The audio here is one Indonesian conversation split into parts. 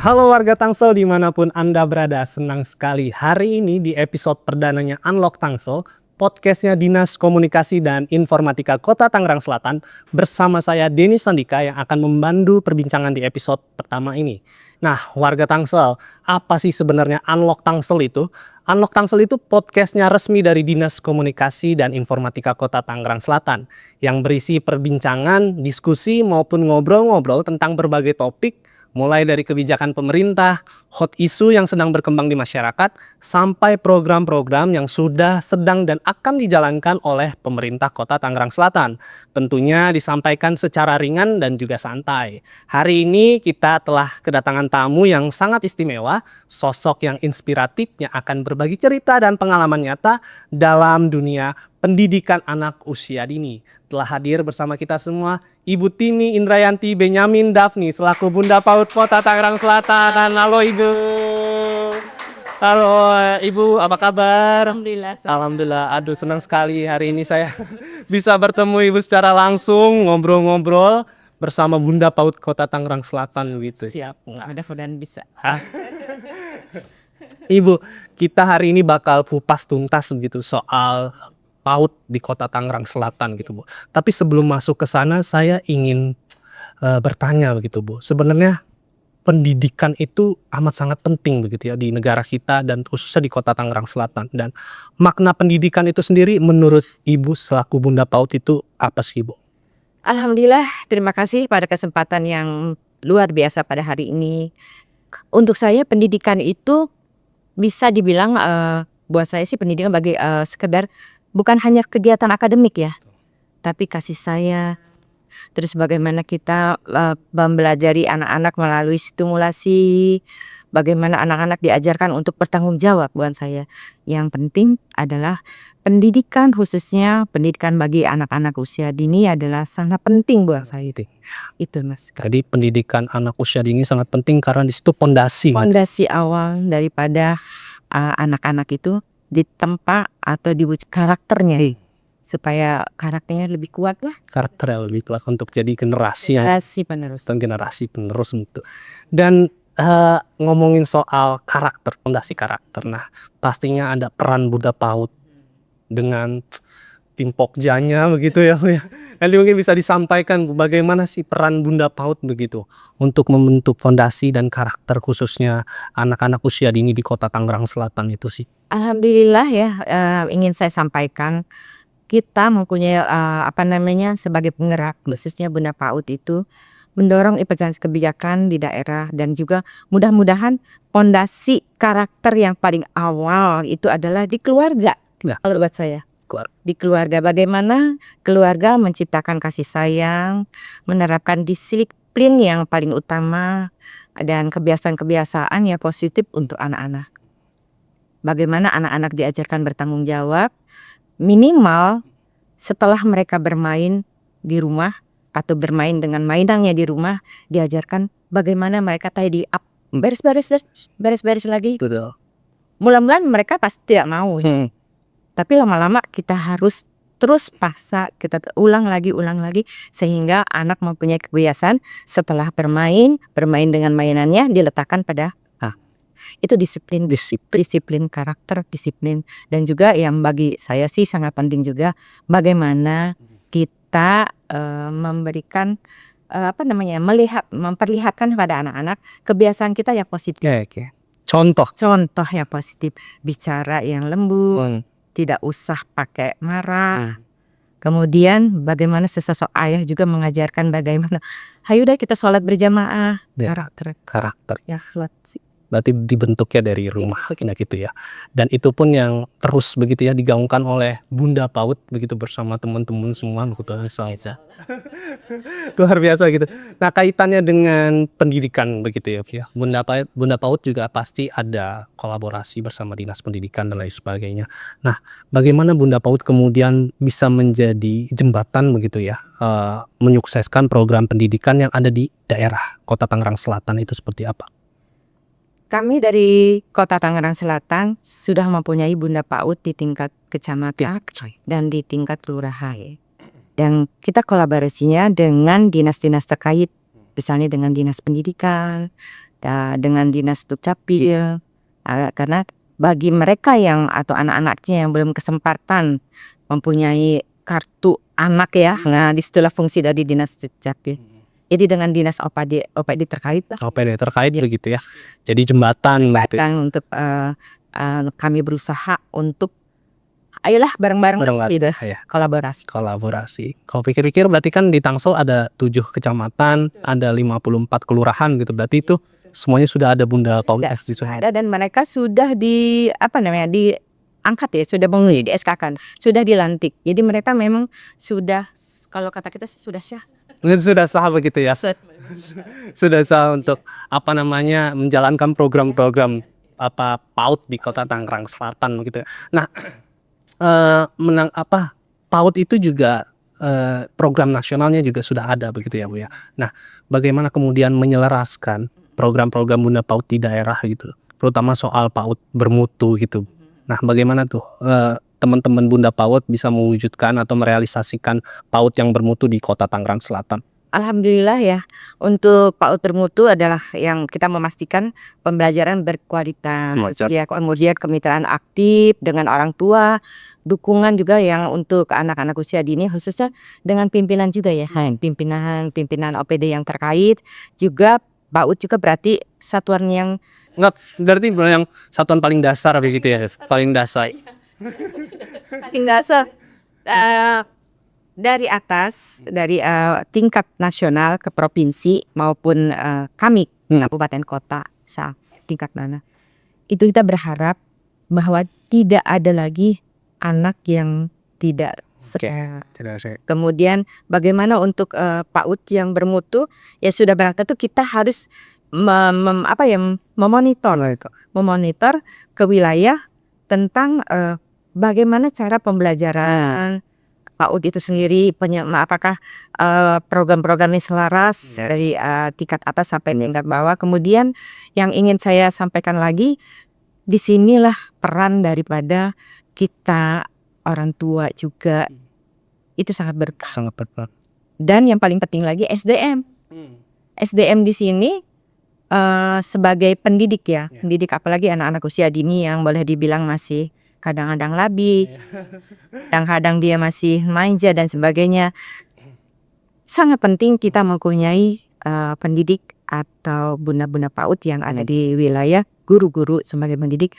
Halo warga Tangsel dimanapun Anda berada, senang sekali hari ini di episode perdananya Unlock Tangsel, podcastnya Dinas Komunikasi dan Informatika Kota Tangerang Selatan bersama saya Denny Sandika yang akan membantu perbincangan di episode pertama ini. Nah warga Tangsel, apa sih sebenarnya Unlock Tangsel itu? Unlock Tangsel itu podcastnya resmi dari Dinas Komunikasi dan Informatika Kota Tangerang Selatan yang berisi perbincangan, diskusi maupun ngobrol-ngobrol tentang berbagai topik mulai dari kebijakan pemerintah, hot issue yang sedang berkembang di masyarakat, sampai program-program yang sudah, sedang, dan akan dijalankan oleh pemerintah Kota Tangerang Selatan. Tentunya disampaikan secara ringan dan juga santai. Hari ini kita telah kedatangan tamu yang sangat istimewa, sosok yang inspiratif yang akan berbagi cerita dan pengalaman nyata dalam dunia pendidikan anak usia dini. Telah hadir bersama kita semua Ibu Tini Indrayanti Benyamin Daphni selaku Bunda PAUD Kota Tangerang Selatan. Halo Ibu. Halo Ibu, apa kabar? Alhamdulillah. Alhamdulillah. Aduh senang sekali hari ini saya bisa bertemu Ibu secara langsung, ngobrol-ngobrol bersama Bunda PAUD Kota Tangerang Selatan gitu. Siap, mudah-mudahan bisa. Ibu, kita hari ini bakal kupas tuntas begitu soal PAUD di Kota Tangerang Selatan gitu Bu. Tapi sebelum masuk ke sana saya ingin bertanya begitu Bu. Sebenarnya pendidikan itu amat sangat penting begitu ya di negara kita dan khususnya di Kota Tangerang Selatan. Dan makna pendidikan itu sendiri menurut Ibu selaku Bunda PAUD itu apa sih Bu? Alhamdulillah, terima kasih pada kesempatan yang luar biasa pada hari ini. Untuk saya pendidikan itu bisa dibilang buat saya sih pendidikan bagi sekedar bukan hanya kegiatan akademik ya, tapi kasih sayang. Terus bagaimana kita mempelajari anak-anak melalui stimulasi, bagaimana anak-anak diajarkan untuk bertanggung jawab buat saya. Yang penting adalah pendidikan, khususnya pendidikan bagi anak-anak usia dini adalah sangat penting buat saya. Itu Mas. Jadi pendidikan anak usia dini sangat penting karena di situ pondasi. Fondasi awal daripada anak-anak itu ditempa atau diwujud karakternya, supaya karakternya lebih kuat lah. Karakter lebih kuat untuk jadi generasi yang Penerus. dan generasi penerus gitu. Dan ngomongin soal karakter, fondasi karakter. Nah, pastinya ada peran Bunda PAUD dengan tim Pokjanya begitu ya Bu ya. Nanti mungkin bisa disampaikan bagaimana sih peran Bunda PAUD begitu untuk membentuk fondasi dan karakter khususnya anak-anak usia dini di Kota Tangerang Selatan itu sih. Alhamdulillah ya, ingin saya sampaikan kita mempunyai sebagai penggerak khususnya Bunda PAUD itu mendorong implementasi kebijakan di daerah dan juga mudah-mudahan fondasi karakter yang paling awal itu adalah di keluarga. Ya. Kalau buat saya di keluarga, bagaimana keluarga menciptakan kasih sayang, menerapkan disiplin yang paling utama dan kebiasaan-kebiasaan yang positif untuk anak-anak. Bagaimana anak-anak diajarkan bertanggung jawab, minimal setelah mereka bermain di rumah atau bermain dengan mainannya di rumah, diajarkan bagaimana mereka tidy up, beres-beres lagi. Betul. Mula-mula mereka pasti tidak mau, tapi lama-lama kita harus terus paksa, kita ulang lagi sehingga anak mempunyai kebiasaan setelah bermain dengan mainannya diletakkan pada itu disiplin karakter, disiplin. Dan juga yang bagi saya sih sangat penting juga bagaimana kita memberikan memperlihatkan kepada anak-anak kebiasaan kita yang positif. Oke. Contoh yang positif, bicara yang lembut, tidak usah pakai marah. Kemudian bagaimana sesosok ayah juga mengajarkan bagaimana hayu deh kita sholat berjamaah. Ya, karakter ya kuat sih. berarti dibentuknya dari rumah gitu ya. Dan itu pun yang terus begitu ya digaungkan oleh Bunda PAUD begitu bersama teman-teman semua gitu. Luar biasa gitu. Nah, kaitannya dengan pendidikan begitu ya. Bunda PAUD juga pasti ada kolaborasi bersama Dinas Pendidikan dan lain sebagainya. Nah, bagaimana Bunda PAUD kemudian bisa menjadi jembatan begitu ya, menyukseskan program pendidikan yang ada di daerah Kota Tangerang Selatan itu seperti apa? Kami dari Kota Tangerang Selatan sudah mempunyai Bunda PAUD di tingkat kecamatan dan di tingkat kelurahan. Dan kita kolaborasinya dengan dinas-dinas terkait, misalnya dengan Dinas Pendidikan dengan dinas Dukcapil, karena bagi mereka yang atau anak-anaknya yang belum kesempatan mempunyai kartu anak ya, nah disitulah fungsi dari dinas Dukcapil. Jadi dengan dinas OPD terkait lah. OPD terkait begitu ya. Jadi jembatan lah itu. Jembatan untuk kami berusaha untuk ayolah bareng-bareng gitu, Ya, kolaborasi. Kalau pikir-pikir berarti kan di Tangsel ada 7 kecamatan, ada 54 kelurahan gitu. Berarti itu semuanya sudah ada Bunda PAUD di sana. Ada, dan mereka sudah diangkat ya, sudah di SK-kan, sudah dilantik. Jadi mereka memang sudah, kalau kata kita sih sudah syah. Sudah sah begitu ya. Sudah sah untuk menjalankan program-program PAUD di Kota Tangerang Selatan gitu. Nah, PAUD itu juga program nasionalnya juga sudah ada begitu ya Bu ya. Nah, bagaimana kemudian menyelaraskan program-program Bunda PAUD di daerah gitu, terutama soal PAUD bermutu gitu. Nah, bagaimana tuh teman-teman Bunda PAUD bisa mewujudkan atau merealisasikan PAUD yang bermutu di Kota Tangerang Selatan? Alhamdulillah ya, untuk PAUD bermutu adalah yang kita memastikan pembelajaran berkualitas, ya, kemudian kemitraan aktif dengan orang tua, dukungan juga yang untuk anak-anak usia dini, khususnya dengan pimpinan juga ya, pimpinan OPD yang terkait. Juga PAUD juga berarti satuan yang Berarti yang satuan paling dasar begitu ya, paling dasar. Dari atas, dari tingkat nasional ke provinsi maupun kami kabupaten kota tingkat mana, itu kita berharap bahwa tidak ada lagi anak yang tidak kemudian bagaimana untuk PAUD yang bermutu ya sudah berangkat tuh kita harus memonitor ke wilayah tentang bagaimana cara pembelajaran PAUD itu sendiri, apakah program-programnya selaras dari tingkat atas sampai tingkat bawah. Kemudian yang ingin saya sampaikan lagi, disinilah peran daripada kita orang tua juga, itu sangat berperan. Dan yang paling penting lagi SDM di sini sebagai pendidik ya, pendidik apalagi anak-anak usia dini yang boleh dibilang masih kadang-kadang labil, kadang-kadang dia masih manja dan sebagainya. Sangat penting kita mempunyai pendidik atau bunda-bunda PAUD yang ada di wilayah, guru-guru sebagai pendidik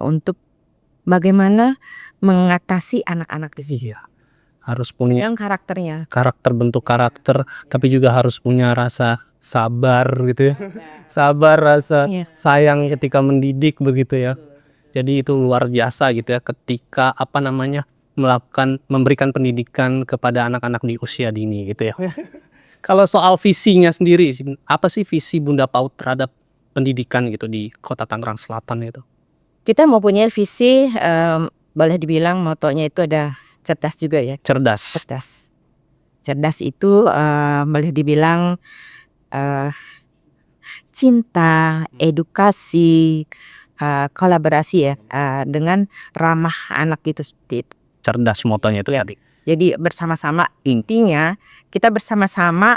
untuk bagaimana mengatasi anak-anak di sini. Harus punya yang karakternya, bentuk karakter, tapi juga harus punya rasa sabar gitu ya. Sabar, rasa sayang ketika mendidik begitu ya. Jadi itu luar biasa gitu ya ketika memberikan pendidikan kepada anak-anak di usia dini gitu ya. Kalau soal visinya sendiri, apa sih visi Bunda PAUD terhadap pendidikan gitu di Kota Tangerang Selatan itu? Kita mempunyai visi, boleh dibilang motonya itu ada cerdas juga ya. Cerdas itu boleh dibilang cinta, edukasi, kolaborasi ya, dengan ramah anak itu seperti itu. Cerdas motonya itu tadi. Jadi bersama-sama, intinya kita bersama-sama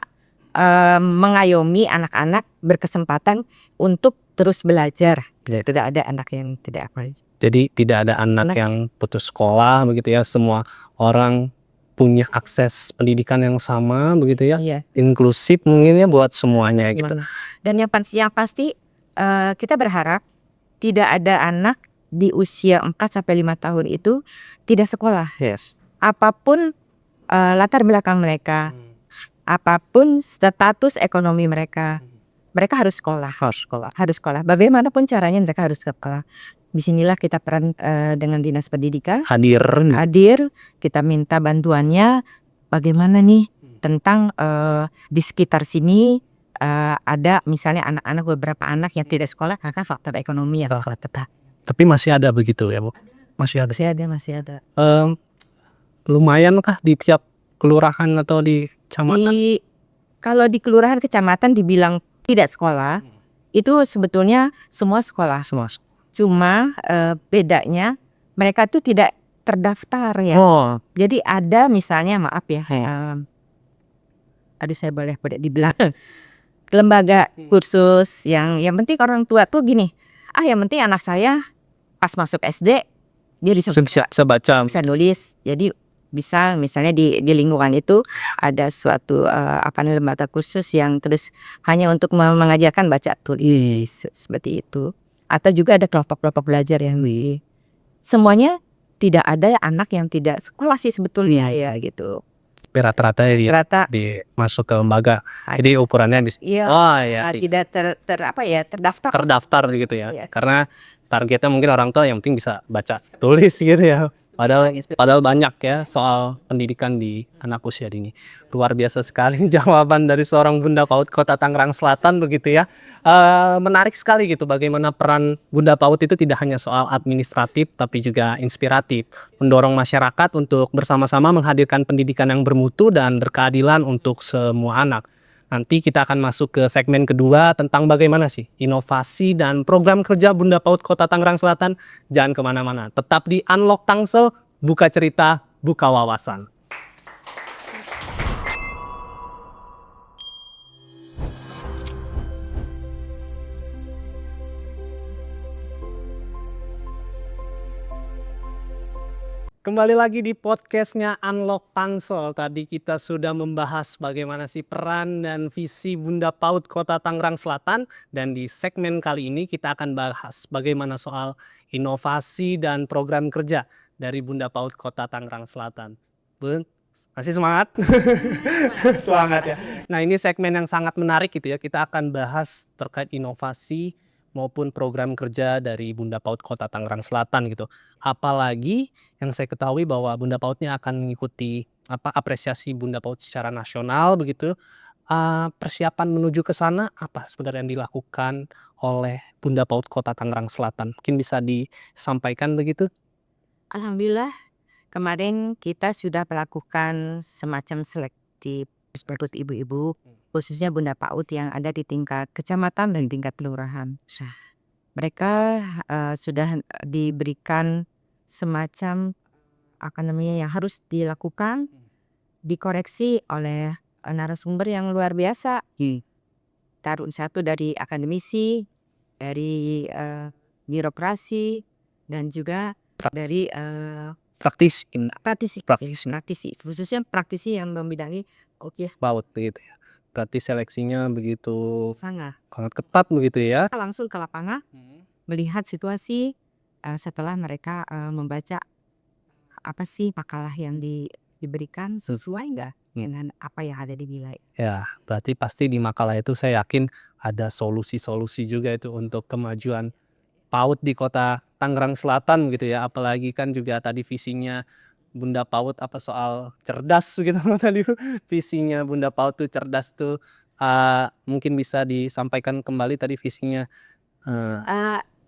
mengayomi anak-anak berkesempatan untuk terus belajar. Tidak ada anak yang tidak apa. Jadi tidak ada anak yang putus sekolah begitu ya. Semua orang punya akses pendidikan yang sama begitu ya. Inklusif mungkin ya buat semuanya gitu. Dan yang pasti kita berharap tidak ada anak di usia 4-5 tahun itu tidak sekolah. Apapun latar belakang mereka, apapun status ekonomi mereka, mereka harus sekolah. Bagaimanapun caranya mereka harus sekolah. Disinilah kita peran dengan dinas pendidikan hadir, kita minta bantuannya. Bagaimana nih tentang di sekitar sini ada misalnya anak-anak, beberapa anak yang tidak sekolah karena faktor ekonomi ya. Tapi masih ada begitu ya Bu? Masih ada. Lumayan kah di tiap kelurahan atau di kecamatan? Kalau di kelurahan kecamatan dibilang tidak sekolah, itu sebetulnya semua sekolah. Cuma bedanya mereka tuh tidak terdaftar ya. Jadi ada misalnya, maaf ya, saya boleh dibilang lembaga kursus yang penting orang tua tuh gini, yang penting anak saya pas masuk SD dia bisa Bisa baca. bisa nulis. Jadi bisa misalnya di lingkungan itu ada suatu lembaga kursus yang terus hanya untuk mengajarkan baca tulis seperti itu. Atau juga ada kelompok-kelompok belajar yang semuanya tidak ada anak yang tidak sekolah sih sebetulnya ya gitu. Rata-rata Rata masuk ke lembaga. Jadi ukurannya bisa. iya Oh ya, tidak terdaftar. terdaftar gitu ya. Iya. Karena targetnya mungkin orang tua yang penting bisa baca tulis gitu ya. Padahal banyak ya soal pendidikan di anak usia dini. Luar biasa sekali jawaban dari seorang Bunda PAUD Kota Tangerang Selatan begitu ya. Menarik sekali gitu bagaimana peran Bunda PAUD itu tidak hanya soal administratif tapi juga inspiratif. Mendorong masyarakat untuk bersama-sama menghadirkan pendidikan yang bermutu dan berkeadilan untuk semua anak. Nanti kita akan masuk ke segmen kedua tentang bagaimana sih inovasi dan program kerja Bunda PAUD Kota Tangerang Selatan. Jangan kemana-mana, tetap di Unlock Tangsel, buka cerita, buka wawasan. Kembali lagi di podcastnya Unlock Tangsel. Tadi kita sudah membahas bagaimana sih peran dan visi Bunda PAUD Kota Tangerang Selatan. Dan di segmen kali ini kita akan bahas bagaimana soal inovasi dan program kerja dari Bunda PAUD Kota Tangerang Selatan. Bun, masih semangat? Semangat ya. Nah, ini segmen yang sangat menarik gitu ya. Kita akan bahas terkait inovasi maupun program kerja dari Bunda PAUD Kota Tangerang Selatan gitu. Apalagi yang saya ketahui bahwa Bunda PAUD-nya akan mengikuti apresiasi Bunda PAUD secara nasional begitu. Persiapan menuju ke sana apa sebenarnya yang dilakukan oleh Bunda PAUD Kota Tangerang Selatan? Mungkin bisa disampaikan begitu? Alhamdulillah kemarin kita sudah melakukan semacam selektif buat ibu-ibu khususnya Bunda PAUD yang ada di tingkat kecamatan dan tingkat kelurahan. Mereka sudah diberikan semacam yang harus dilakukan, dikoreksi oleh narasumber yang luar biasa. Satu dari akademisi, dari birokrasi, dan juga dari praktisi, khususnya praktisi yang membidangi PAUD gitu ya. Berarti seleksinya begitu sangat ketat begitu ya. langsung ke lapangan melihat situasi setelah mereka membaca apa sih makalah yang diberikan sesuai nggak dengan apa yang ada di nilai. Ya, berarti pasti di makalah itu saya yakin ada solusi-solusi juga itu untuk kemajuan PAUD di Kota Tangerang Selatan gitu ya. Apalagi kan juga tadi visinya Bunda PAUD soal cerdas gitu tadi visinya Bunda PAUD tuh cerdas tuh, mungkin bisa disampaikan kembali tadi visinya.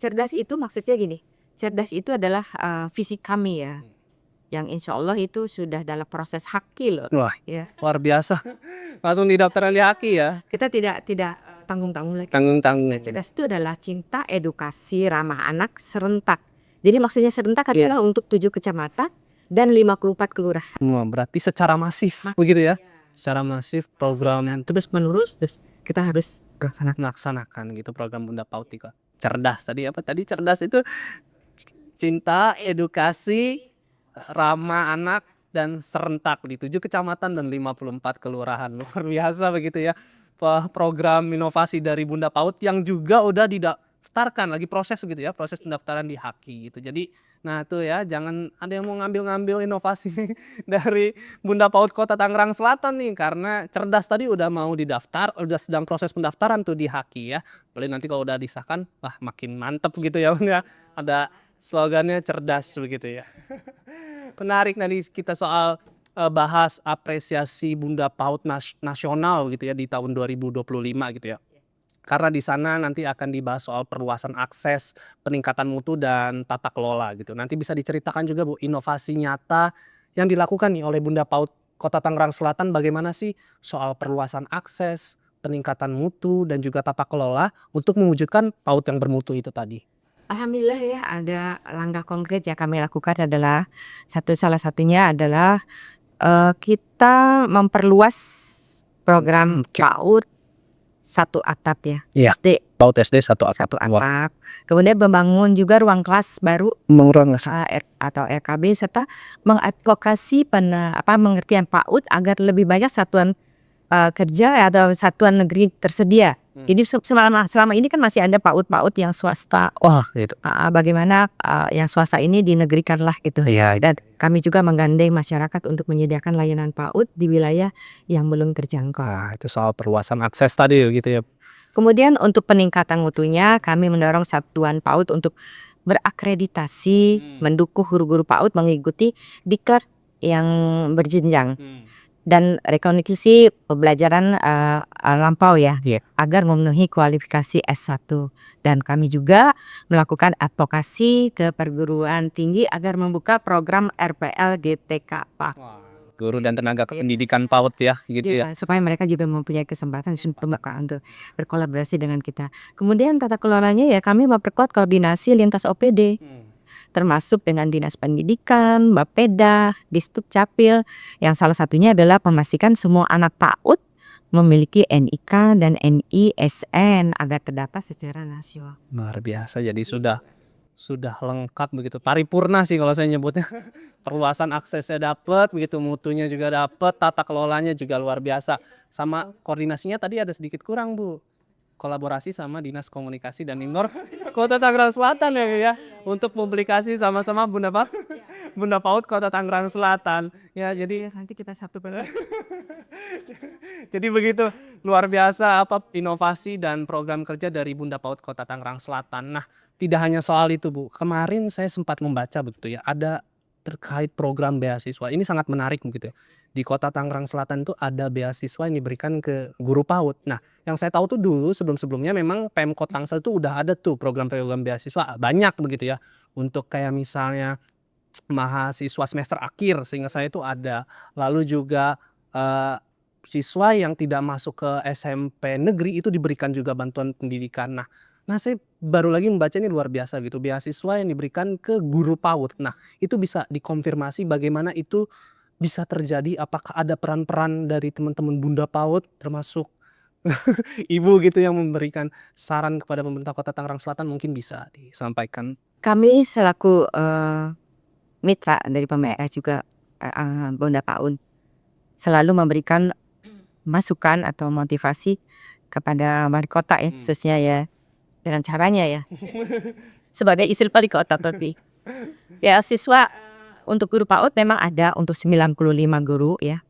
Cerdas itu maksudnya gini, cerdas itu adalah visi kami ya, yang insya Allah itu sudah dalam proses haki loh. Wah, Ya. luar biasa. Langsung didaftarkan di haki ya. Kita tidak tanggung-tanggung lagi. Tanggung-tanggung. Cerdas itu adalah cinta, edukasi, ramah anak, serentak. Jadi maksudnya serentak adalah untuk 7 kecamatan dan 54 kelurahan. Wah, berarti secara masif begitu ya. Secara masif program Terus menerus terus kita harus laksanakan gitu program Bunda PAUD itu. Cerdas tadi cerdas itu cinta, edukasi, ramah anak dan serentak di 7 kecamatan dan 54 kelurahan. Luar biasa begitu ya. Program inovasi dari Bunda PAUD yang juga udah didaftarkan lagi proses gitu ya, proses pendaftaran di haki gitu. Jadi nah tuh ya, jangan ada yang mau ngambil-ngambil inovasi dari Bunda PAUD Kota Tangerang Selatan nih, karena cerdas tadi udah mau didaftar, udah sedang proses pendaftaran tuh di haki ya. Paling nanti kalau udah disahkan, wah makin mantep gitu ya Bun ya. Ada slogannya cerdas begitu ya. Menarik tadi kita soal bahas apresiasi Bunda PAUD nasional gitu ya di tahun 2025 gitu ya. Karena di sana nanti akan dibahas soal perluasan akses, peningkatan mutu dan tata kelola gitu. Nanti bisa diceritakan juga Bu inovasi nyata yang dilakukan nih oleh Bunda PAUD Kota Tangerang Selatan bagaimana sih soal perluasan akses, peningkatan mutu dan juga tata kelola untuk mewujudkan PAUD yang bermutu itu tadi. Alhamdulillah ya ada langkah konkret yang kami lakukan adalah salah satunya adalah kita memperluas program PAUD satu atap ya. Iya. SD PAUD SD satu satu atap. Wah, atap. Kemudian membangun juga ruang kelas baru atau RKB serta mengadvokasi pengertian PAUD agar lebih banyak satuan kerja atau satuan negeri tersedia. Jadi selama ini kan masih ada PAUD yang swasta. Wah gitu. Bagaimana yang swasta ini dinegrikanlah gitu. Iya. Dan kami juga menggandeng masyarakat untuk menyediakan layanan PAUD di wilayah yang belum terjangkau. Nah, itu soal perluasan akses tadi gitu ya. Kemudian untuk peningkatan mutunya, kami mendorong satuan PAUD untuk berakreditasi, mendukung guru-guru PAUD mengikuti diklat yang berjenjang dan rekognisi pembelajaran lampau ya, agar memenuhi kualifikasi S1. Dan kami juga melakukan advokasi ke perguruan tinggi agar membuka program RPL GTK PAK. Guru dan tenaga kependidikan PAUD ya gitu ya. Supaya mereka juga mempunyai kesempatan untuk berkolaborasi dengan kita. Kemudian tata kelolanya ya, kami memperkuat koordinasi lintas OPD. Termasuk dengan Dinas Pendidikan, Bapeda, Disdukcapil, yang salah satunya adalah memastikan semua anak PAUD memiliki NIK dan NISN agar terdapat secara nasional. Luar biasa, jadi sudah lengkap begitu, paripurna sih kalau saya nyebutnya. Perluasan aksesnya dapat, begitu mutunya juga dapat, tata kelolanya juga luar biasa. Sama koordinasinya tadi ada sedikit kurang Bu, kolaborasi sama Dinas Komunikasi dan Infor Kota Tangerang Selatan ya untuk publikasi sama-sama Bunda PAUD Kota Tangerang Selatan ya. Jadi nanti kita satu jadi begitu luar biasa inovasi dan program kerja dari Bunda PAUD Kota Tangerang Selatan. Nah, tidak hanya soal itu Bu, kemarin saya sempat membaca begitu ya, ada terkait program beasiswa. Ini sangat menarik begitu ya. Di Kota Tangerang Selatan itu ada beasiswa yang diberikan ke guru PAUD. Nah, yang saya tahu tuh dulu sebelum-sebelumnya memang Pemkot Tangsel tuh udah ada tuh program-program beasiswa banyak begitu ya. Untuk kayak misalnya mahasiswa semester akhir, seingat saya itu ada. Lalu juga siswa yang tidak masuk ke SMP negeri itu diberikan juga bantuan pendidikan. Nah saya baru lagi membaca ini luar biasa gitu, beasiswa yang diberikan ke guru PAUD. Nah, itu bisa dikonfirmasi bagaimana itu bisa terjadi, apakah ada peran-peran dari teman-teman Bunda PAUD termasuk Ibu gitu yang memberikan saran kepada pemerintah Kota Tangerang Selatan, mungkin bisa disampaikan? Kami selaku mitra dari PMRS juga Bunda PAUD selalu memberikan masukan atau motivasi kepada wali kota ya, khususnya ya, dengan caranya ya sebagai istri wali kota. Tapi beasiswa untuk guru PAUD memang ada untuk 95 guru ya,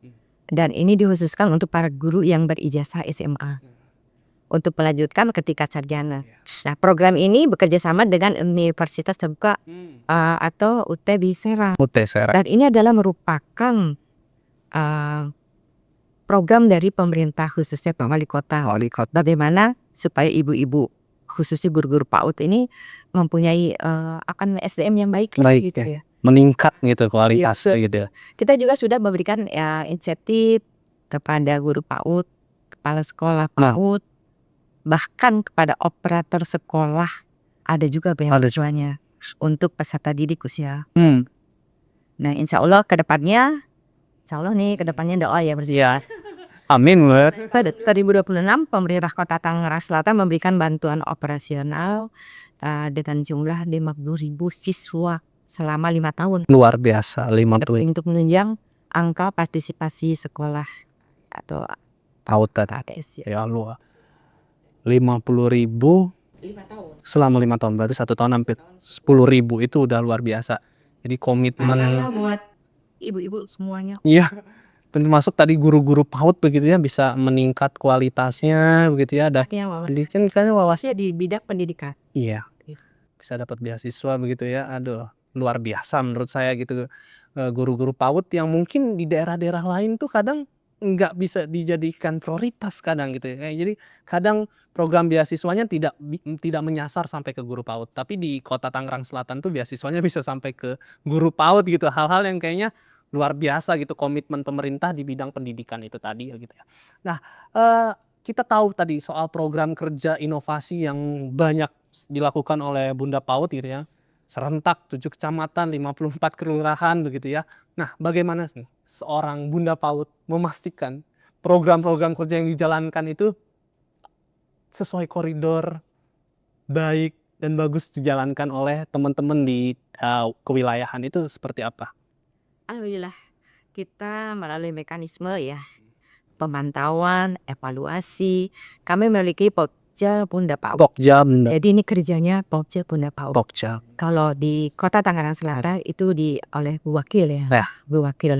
dan ini dikhususkan untuk para guru yang berijazah SMA untuk melanjutkan ketika sarjana. Nah, program ini bekerja sama dengan Universitas Terbuka atau UTB Serang. Dan ini adalah merupakan program dari pemerintah khususnya Pak Wali Kota. Bagaimana supaya ibu-ibu khususnya guru-guru PAUD ini mempunyai akan SDM yang baik gitu ya. Meningkat gitu kualitasnya gitu ya. Kita juga sudah memberikan insentif kepada guru PAUD, kepala sekolah PAUD, bahkan kepada operator sekolah ada juga beasiswanya untuk peserta didik usia. Nah, insya Allah kedepannya doa ya bersih. Amin. Pada 2026 pemerintah Kota Tangerang Selatan memberikan bantuan operasional dengan jumlah 50.000 siswa selama 5 tahun. Luar biasa, 50 untuk menunjang angka partisipasi sekolah atau PAUD ATS ya Allah. 50.000 selama 5 tahun, berarti 1 tahun hampir 10.000, itu udah luar biasa. Jadi komitmen buat ibu-ibu semuanya. Iya, termasuk tadi guru-guru PAUD begitu ya, bisa meningkat kualitasnya begitu ya, ada Pendidikan wawasnya di bidang pendidikan. Iya, bisa dapat beasiswa begitu ya. Aduh, luar biasa menurut saya gitu. Guru-guru PAUD yang mungkin di daerah-daerah lain tuh kadang nggak bisa dijadikan prioritas kadang gitu ya. Jadi kadang program beasiswanya tidak menyasar sampai ke guru PAUD, tapi di Kota Tangerang Selatan tuh beasiswanya bisa sampai ke guru PAUD gitu. Hal-hal yang kayaknya luar biasa gitu, komitmen pemerintah di bidang pendidikan itu tadi gitu ya. Nah, kita tahu tadi soal program kerja inovasi yang banyak dilakukan oleh Bunda PAUD gitu ya. Serentak 7 kecamatan, 54 kelurahan begitu ya. Nah, bagaimana sih seorang Bunda PAUD memastikan program-program kerja yang dijalankan itu sesuai koridor, baik dan bagus dijalankan oleh teman-teman di kewilayahan itu seperti apa? Alhamdulillah kita melalui mekanisme ya, pemantauan, evaluasi, kami memiliki Pokja Bunda PAUD. Pokja Bunda. Jadi ini kerjanya Pokja Bunda PAUD. Pokja. Kalau di Kota Tangerang Selatan itu oleh Bu Wakil ya, Ya. Bu Wakil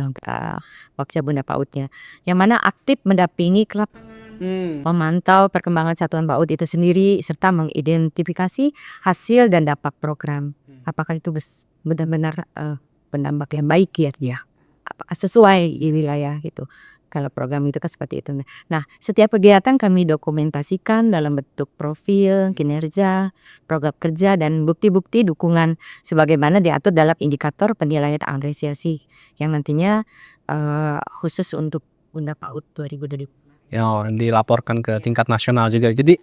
Pokja Bunda PAUD-nya, yang mana aktif mendampingi klub, memantau perkembangan satuan PAUD itu sendiri serta mengidentifikasi hasil dan dampak program. Apakah itu benar-benar berdampak yang baik ya, sesuai di wilayah gitu. Kalau program itu kan seperti itu. Nah, setiap kegiatan kami dokumentasikan dalam bentuk profil, kinerja, program kerja, dan bukti-bukti dukungan sebagaimana diatur dalam indikator penilaian apresiasi yang nantinya khusus untuk Bunda PAUD 2020. Ya, dilaporkan ke tingkat nasional juga. Jadi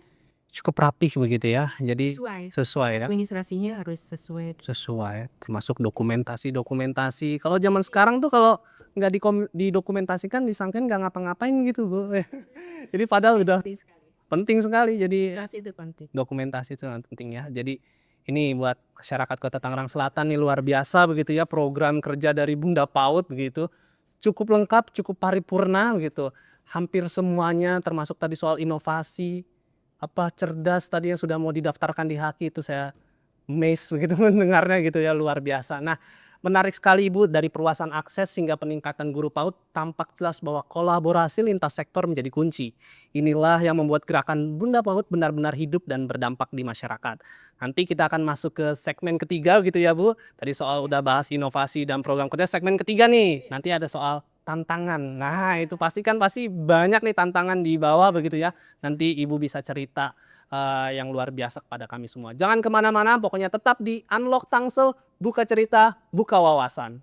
cukup rapih begitu ya. Jadi sesuai ya. Administrasinya harus sesuai. Termasuk dokumentasi. Kalau zaman sekarang tuh kalau nggak didokumentasikan disangkain nggak ngapa-ngapain gitu, Bu. Jadi padahal udah penting sekali. Jadi Administrasi itu penting. dokumentasi itu sangat penting ya. Jadi ini buat masyarakat Kota Tangerang Selatan nih luar biasa begitu ya, program kerja dari Bunda PAUD begitu. Cukup lengkap, cukup paripurna begitu. Hampir semuanya termasuk tadi soal inovasi, cerdas tadi yang sudah mau didaftarkan di Haki itu saya amazed begitu mendengarnya gitu ya, luar biasa. Nah, menarik sekali Ibu, dari perluasan akses hingga peningkatan guru PAUD tampak jelas bahwa kolaborasi lintas sektor menjadi kunci. Inilah yang membuat gerakan Bunda PAUD benar-benar hidup dan berdampak di masyarakat. Nanti kita akan masuk ke segmen ketiga gitu ya Bu. Tadi soal udah bahas inovasi dan program kerja, segmen ketiga nih. Nanti ada soal tantangan. Nah, itu pasti banyak nih tantangan di bawah begitu ya. Nanti Ibu bisa cerita yang luar biasa kepada kami semua. Jangan kemana-mana, pokoknya tetap di Unlock Tangsel, buka cerita, buka wawasan.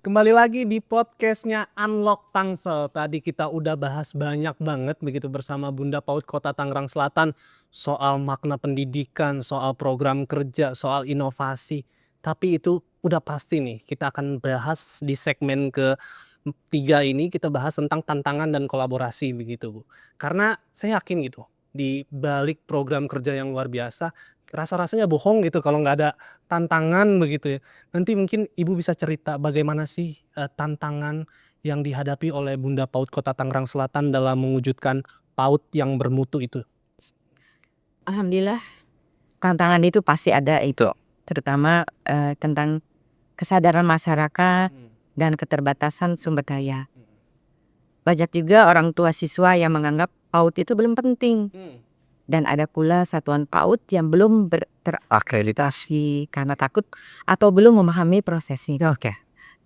Kembali lagi di podcastnya Unlock Tangsel. Tadi kita udah bahas banyak banget begitu bersama Bunda PAUD Kota Tangerang Selatan soal makna pendidikan, soal program kerja, soal inovasi. Tapi itu udah pasti nih kita akan bahas di segmen ketiga ini, kita bahas tentang tantangan dan kolaborasi begitu Bu. Karena saya yakin gitu di balik program kerja yang luar biasa, rasa-rasanya bohong gitu kalau nggak ada tantangan begitu ya. Nanti mungkin Ibu bisa cerita bagaimana sih tantangan yang dihadapi oleh Bunda PAUD Kota Tangerang Selatan dalam mewujudkan PAUD yang bermutu itu? Alhamdulillah tantangan itu pasti ada itu, terutama tentang kesadaran masyarakat dan keterbatasan sumber daya. Banyak juga orang tua siswa yang menganggap PAUD itu belum penting. Dan ada pula satuan PAUD yang belum terakreditasi karena takut atau belum memahami prosesnya.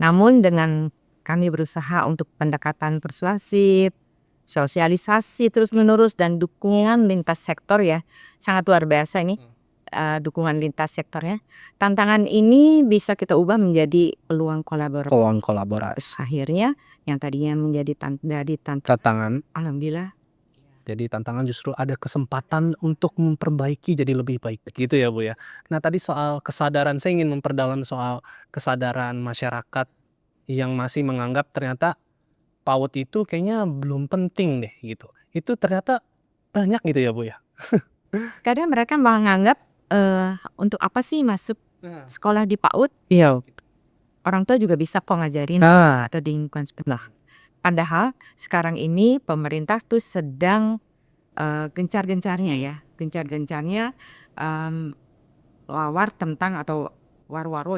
Namun dengan kami berusaha untuk pendekatan persuasif, sosialisasi terus-menerus, dan dukungan lintas sektor ya, sangat luar biasa ini dukungan lintas sektornya. Tantangan ini bisa kita ubah menjadi peluang kolaborasi. Akhirnya yang tadinya menjadi Tantangan. Alhamdulillah. Jadi tantangan justru ada kesempatan untuk memperbaiki jadi lebih baik gitu ya Bu ya. Nah tadi soal kesadaran, saya ingin memperdalam soal kesadaran masyarakat yang masih menganggap ternyata PAUD itu kayaknya belum penting deh gitu. Itu ternyata banyak gitu ya Bu ya. Kadang mereka menganggap untuk apa sih masuk sekolah di PAUD? Iya. Orang tua juga bisa kok ngajarin atau di lingkungan seperti itu. Padahal sekarang ini pemerintah tuh sedang gencar-gencarnya lawar tentang atau warwaro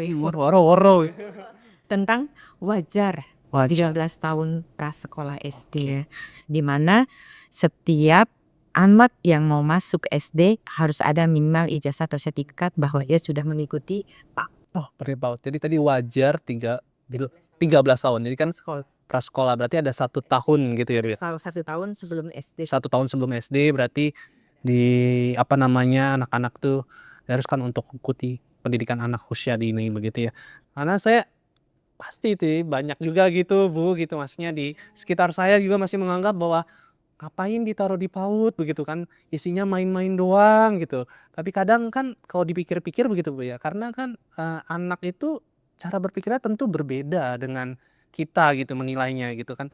tentang wajar 13 tahun prasekolah SD ya. Di mana setiap anak yang mau masuk SD harus ada minimal ijazah atau sertifikat bahwa dia sudah mengikuti PAUD. Jadi tadi wajar 13 tahun. Jadi kan prasekolah berarti ada 1 tahun gitu ya Bu ya. 1 tahun sebelum SD. 1 tahun sebelum SD berarti di anak-anak tuh diharuskan untuk mengikuti pendidikan anak usia dini begitu ya. Karena saya pasti itu banyak juga gitu Bu gitu, maksudnya di sekitar saya juga masih menganggap bahwa ngapain ditaruh di PAUD begitu kan, isinya main-main doang gitu. Tapi kadang kan kalau dipikir-pikir begitu Bu ya, karena kan, anak itu cara berpikirnya tentu berbeda dengan kita gitu menilainya gitu kan.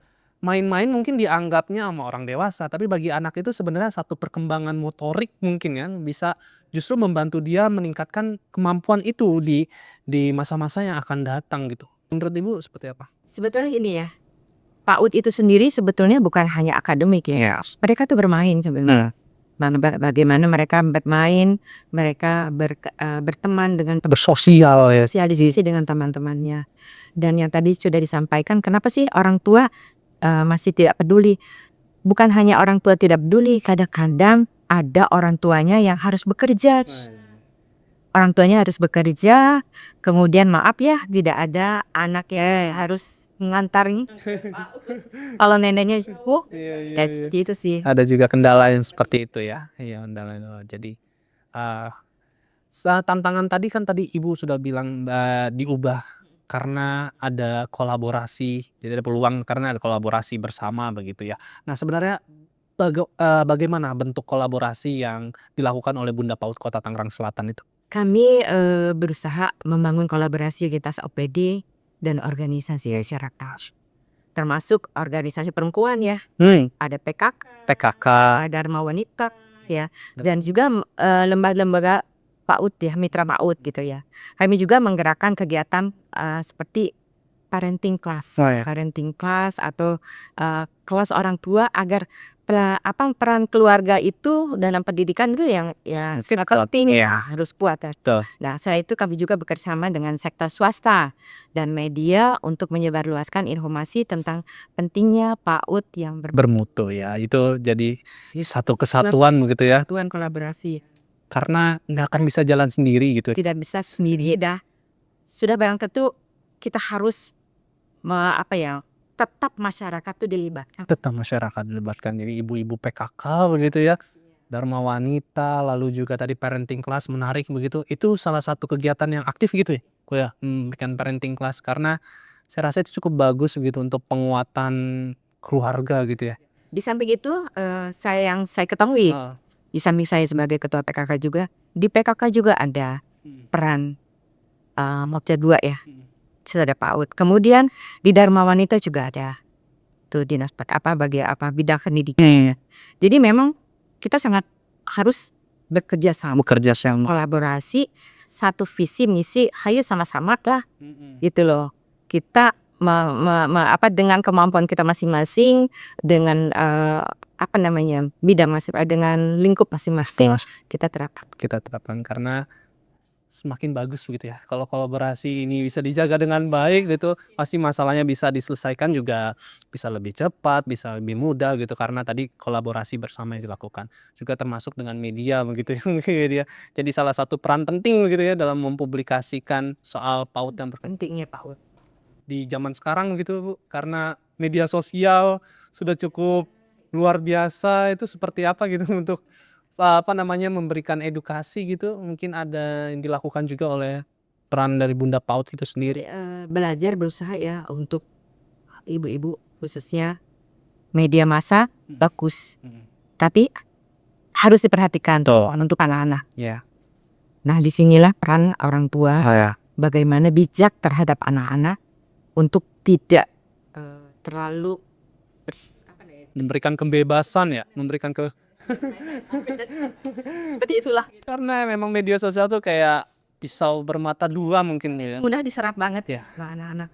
Main-main mungkin dianggapnya sama orang dewasa, tapi bagi anak itu sebenarnya satu perkembangan motorik mungkin yang bisa justru membantu dia meningkatkan kemampuan itu di masa-masa yang akan datang gitu. Menurut Ibu seperti apa? Sebetulnya ini ya, PAUD itu sendiri sebetulnya bukan hanya akademik ya. Mereka tuh bermain sebenarnya. Bagaimana mereka bermain, mereka berteman dengan Bersosial ya. sosialisasi dengan teman-temannya. Dan yang tadi sudah disampaikan, kenapa sih orang tua masih tidak peduli? Bukan hanya orang tua tidak peduli, kadang-kadang ada orang tuanya yang harus bekerja. Orang tuanya harus bekerja, kemudian maaf ya, tidak ada anak yang harus mengantarnya. Kalau neneknya jauh, dan seperti itu sih. Ada juga kendala yang seperti itu ya. Iya, kendala jadi, eee, tantangan tadi kan tadi Ibu sudah bilang, diubah karena ada kolaborasi, jadi ada peluang karena ada kolaborasi bersama begitu ya. Nah sebenarnya bagaimana bentuk kolaborasi yang dilakukan oleh Bunda PAUD Kota Tangerang Selatan itu? Kami berusaha membangun kolaborasi lintas OPD dan organisasi masyarakat. Termasuk organisasi perempuan ya, ada PKK. Dharma Wanita ya, dan juga lembaga-lembaga PAUD ya, mitra PAUD gitu ya. Kami juga menggerakkan kegiatan seperti parenting class, atau kelas orang tua agar peran keluarga itu dalam pendidikan itu yang ya sangat penting ya, harus kuat ya. Betul. Nah, selain itu kami juga bekerjasama dengan sektor swasta dan media untuk menyebarluaskan informasi tentang pentingnya PAUD yang Bermutu ya, itu jadi satu kesatuan begitu ya, Tuan kolaborasi. karena nggak akan bisa jalan sendiri gitu. Tidak bisa sendiri sudah barang tentu kita harus tetap masyarakat tuh dilibatkan. Tetap masyarakat dilibatkan, jadi ibu-ibu PKK begitu ya, Dharma Wanita, lalu juga tadi parenting class menarik begitu, itu salah satu kegiatan yang aktif gitu ya, Ko ya? Bikin parenting class karena saya rasa itu cukup bagus begitu untuk penguatan keluarga gitu ya. Di samping itu yang saya ketahui, di samping saya sebagai ketua PKK juga, di PKK juga ada peran Mopja 2 ya, sudah ada PAUD. Kemudian di Dharma Wanita juga ada tuh dinas bidang pendidikan. Jadi memang kita sangat harus bekerja sama, kolaborasi, satu visi misi, hayo sama-sama lah gitu loh. Kita dengan kemampuan kita masing-masing, dengan bidang dengan lingkup masing-masing kita terapkan. Karena semakin bagus begitu ya, kalau kolaborasi ini bisa dijaga dengan baik gitu, pasti masalahnya bisa diselesaikan juga bisa lebih cepat, bisa lebih mudah gitu, karena tadi kolaborasi bersama yang dilakukan. Juga termasuk dengan media begitu ya, media jadi salah satu peran penting begitu ya dalam mempublikasikan soal PAUD yang Pentingnya PAUD. di zaman sekarang gitu Bu, karena media sosial sudah cukup luar biasa, itu seperti apa gitu untuk memberikan edukasi gitu, mungkin ada yang dilakukan juga oleh peran dari Bunda PAUD itu sendiri? Belajar berusaha ya untuk ibu-ibu khususnya media massa bagus, tapi harus diperhatikan untuk anak-anak. Iya. Nah, disinilah peran orang tua bagaimana bijak terhadap anak-anak untuk tidak terlalu Memberikan kebebasan ya, memberikan seperti itulah. karena memang media sosial tuh kayak pisau bermata dua mungkin ya. Mudah diserap banget Ya. lah anak-anak.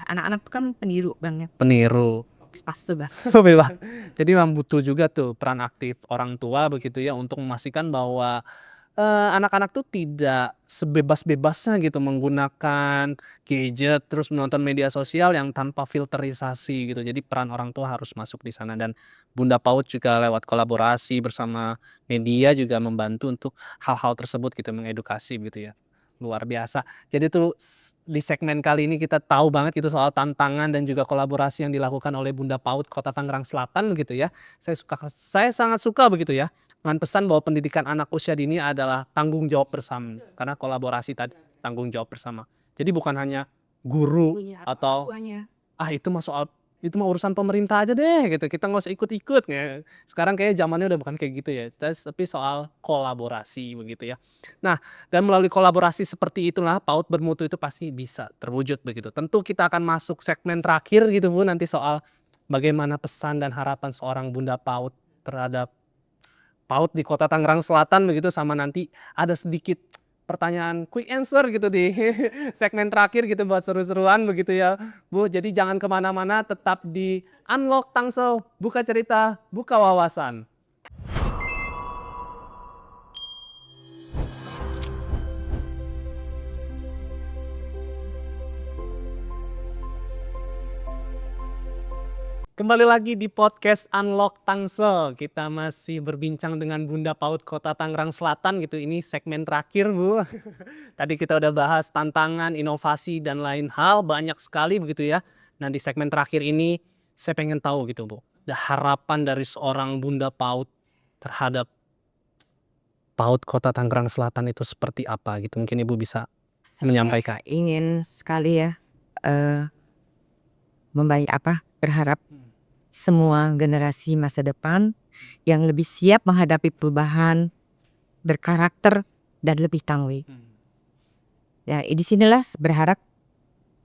Anak-anak tuh kan peniru banget. Peniru. Pasti bang. Bebas. Jadi memang butuh juga tuh peran aktif orang tua begitu ya untuk memastikan bahwa anak-anak tuh tidak sebebas-bebasnya gitu menggunakan gadget, terus menonton media sosial yang tanpa filterisasi gitu. Jadi peran orang tua harus masuk di sana, dan Bunda PAUD juga lewat kolaborasi bersama media juga membantu untuk hal-hal tersebut gitu, mengedukasi gitu ya. Luar biasa. Jadi tuh di segmen kali ini kita tahu banget gitu soal tantangan dan juga kolaborasi yang dilakukan oleh Bunda PAUD Kota Tangerang Selatan gitu ya. Saya sangat suka begitu ya dengan pesan bahwa pendidikan anak usia dini adalah tanggung jawab bersama, karena kolaborasi tadi tanggung jawab bersama. Jadi bukan hanya guru atau itu mah soal itu mah urusan pemerintah aja deh gitu, kita nggak usah ikut-ikut ya. Sekarang kayaknya zamannya udah bukan kayak gitu ya, tapi soal kolaborasi begitu ya. Nah, dan melalui kolaborasi seperti itulah PAUD Bermutu itu pasti bisa terwujud begitu. Tentu kita akan masuk segmen terakhir gitu Bu, nanti soal bagaimana pesan dan harapan seorang Bunda PAUD terhadap PAUD di Kota Tangerang Selatan begitu, sama nanti ada sedikit pertanyaan quick answer gitu di segmen terakhir gitu buat seru-seruan begitu ya Bu. Jadi jangan kemana-mana, tetap di Unlock Tangsel, buka cerita, buka wawasan. Kembali lagi di podcast Unlock Tangsel. Kita masih berbincang dengan Bunda PAUD Kota Tangerang Selatan gitu. Ini segmen terakhir Bu. Tadi kita udah bahas tantangan, inovasi, dan lain hal banyak sekali begitu ya. Nah di segmen terakhir ini saya pengen tahu gitu Bu, ada harapan dari seorang Bunda PAUD terhadap PAUD Kota Tangerang Selatan itu seperti apa gitu. Mungkin Ibu bisa menyampaikan. Ingin sekali ya berharap semua generasi masa depan yang lebih siap menghadapi perubahan, berkarakter, dan lebih tangguh. Ya, di sinilah berharap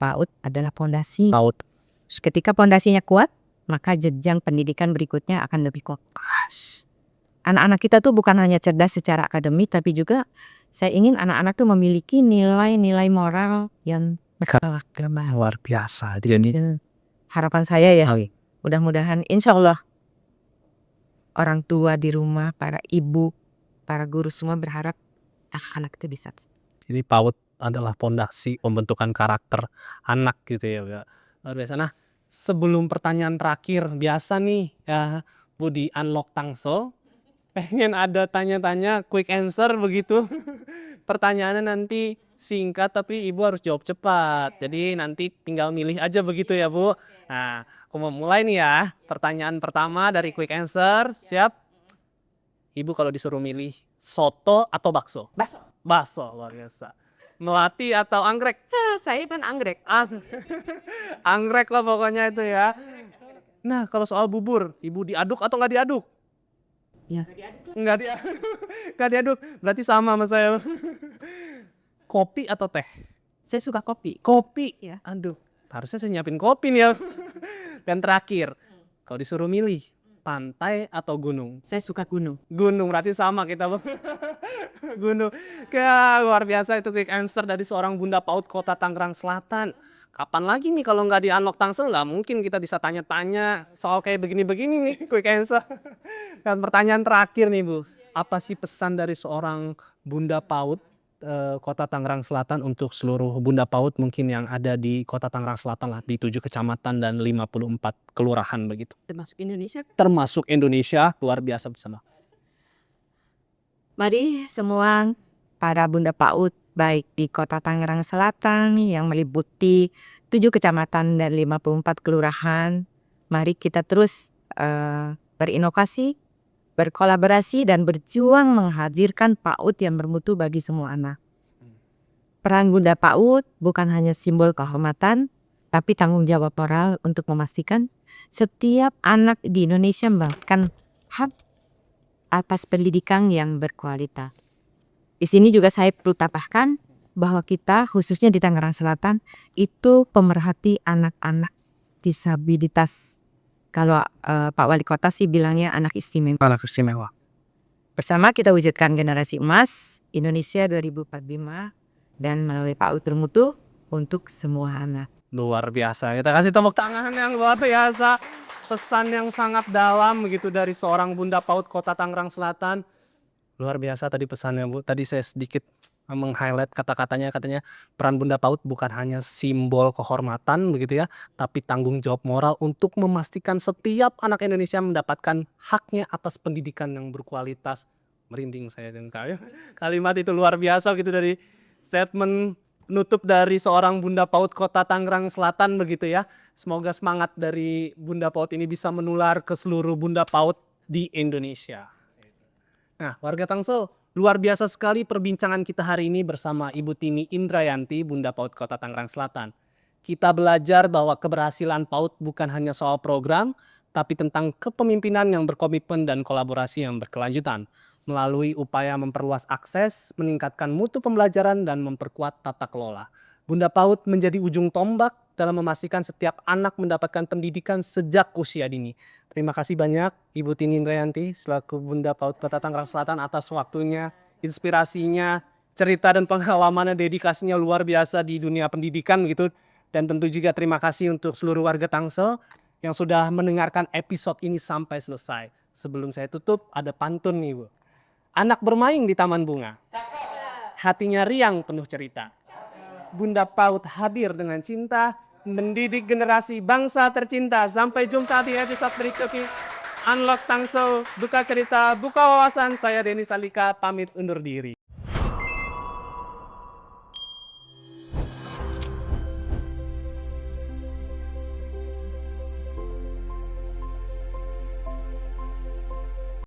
PAUD adalah pondasi. PAUD. Ketika pondasinya kuat, maka jenjang pendidikan berikutnya akan lebih kuat. Anak-anak kita tuh bukan hanya cerdas secara akademik, tapi juga saya ingin anak-anak tuh memiliki nilai-nilai moral yang berkarakter. Luar biasa. Jadi Harapan saya ya, mudah-mudahan insya Allah orang tua di rumah, para ibu, para guru semua berharap anak itu bisa. Jadi PAUD adalah pondasi pembentukan karakter anak gitu ya Bu. Luar biasa. Nah sebelum pertanyaan terakhir, biasa nih ya Bu di Unlock Tangsel pengen ada tanya-tanya quick answer begitu. Pertanyaannya nanti singkat tapi Ibu harus jawab cepat. Jadi nanti tinggal milih aja begitu ya Bu. Nah aku mau mulai nih ya. Pertanyaan pertama dari quick answer. Siap? Ibu kalau disuruh milih soto atau bakso? Bakso. Bakso, luar biasa. Melati atau anggrek? Saya kan anggrek. Anggrek lah pokoknya itu ya. Nah kalau soal bubur, Ibu diaduk atau nggak diaduk? Ya. Nggak diaduk. Nggak diaduk, berarti sama sama saya. Kopi atau teh? Saya suka kopi. Kopi. Ya. Aduh, harusnya saya nyiapin kopi nih ya. Dan terakhir, kalau disuruh milih pantai atau gunung? Saya suka gunung. Gunung, berarti sama kita Bu. Gunung. Kayak luar biasa itu quick answer dari seorang Bunda PAUD Kota Tangerang Selatan. Kapan lagi nih kalau nggak di Unlock Tangsel nggak mungkin kita bisa tanya-tanya soal kayak begini-begini nih quick answer. Dan pertanyaan terakhir nih Bu, apa sih pesan dari seorang Bunda PAUD Kota Tangerang Selatan untuk seluruh Bunda PAUD mungkin yang ada di Kota Tangerang Selatan lah, di 7 kecamatan dan 54 kelurahan begitu. Termasuk Indonesia. Termasuk Indonesia, luar biasa bersama. Mari semua para Bunda PAUD baik di Kota Tangerang Selatan yang meliputi 7 kecamatan dan 54 kelurahan. Mari kita terus berinovasi, berkolaborasi, dan berjuang menghadirkan PAUD yang bermutu bagi semua anak. Peran Bunda PAUD bukan hanya simbol kehormatan, tapi tanggung jawab moral untuk memastikan setiap anak di Indonesia mendapatkan hak atas pendidikan yang berkualitas. Di sini juga saya perlu tambahkan bahwa kita khususnya di Tangerang Selatan itu pemerhati anak-anak disabilitas. Kalau Pak Wali Kota sih bilangnya anak istimewa. Anak istimewa. Bersama kita wujudkan generasi emas Indonesia 2045 dan melalui PAUD bermutu untuk semua anak. Luar biasa. Kita kasih tepuk tangan yang luar biasa. Pesan yang sangat dalam begitu dari seorang Bunda PAUD Kota Tangerang Selatan. Luar biasa tadi pesannya Bu. Tadi saya sedikit meng-highlight kata-katanya, katanya peran Bunda PAUD bukan hanya simbol kehormatan begitu ya, tapi tanggung jawab moral untuk memastikan setiap anak Indonesia mendapatkan haknya atas pendidikan yang berkualitas. Merinding saya dengan kalimat itu luar biasa gitu dari statement penutup dari seorang Bunda PAUD Kota Tangerang Selatan begitu ya. Semoga semangat dari Bunda PAUD ini bisa menular ke seluruh Bunda PAUD di Indonesia. Nah, warga Tangsel, luar biasa sekali perbincangan kita hari ini bersama Ibu Tini Indrayanti, Bunda PAUD Kota Tangerang Selatan. Kita belajar bahwa keberhasilan PAUD bukan hanya soal program, tapi tentang kepemimpinan yang berkomitmen dan kolaborasi yang berkelanjutan. Melalui upaya memperluas akses, meningkatkan mutu pembelajaran, dan memperkuat tata kelola. Bunda PAUD menjadi ujung tombak dalam memastikan setiap anak mendapatkan pendidikan sejak usia dini. Terima kasih banyak Ibu Tini Indrayanti selaku Bunda PAUD Kota Tangerang Selatan atas waktunya, inspirasinya, cerita dan pengalamannya, dedikasinya luar biasa di dunia pendidikan gitu. Dan tentu juga terima kasih untuk seluruh warga Tangsel yang sudah mendengarkan episode ini sampai selesai. Sebelum saya tutup, ada pantun nih Bu. Anak bermain di taman bunga, hatinya riang penuh cerita. Bunda PAUD hadir dengan cinta, mendidik generasi bangsa tercinta. Sampai jumpa di episode berikutnya. Unlock Tangsel, buka cerita, buka wawasan. Saya Denny Salika, pamit undur diri.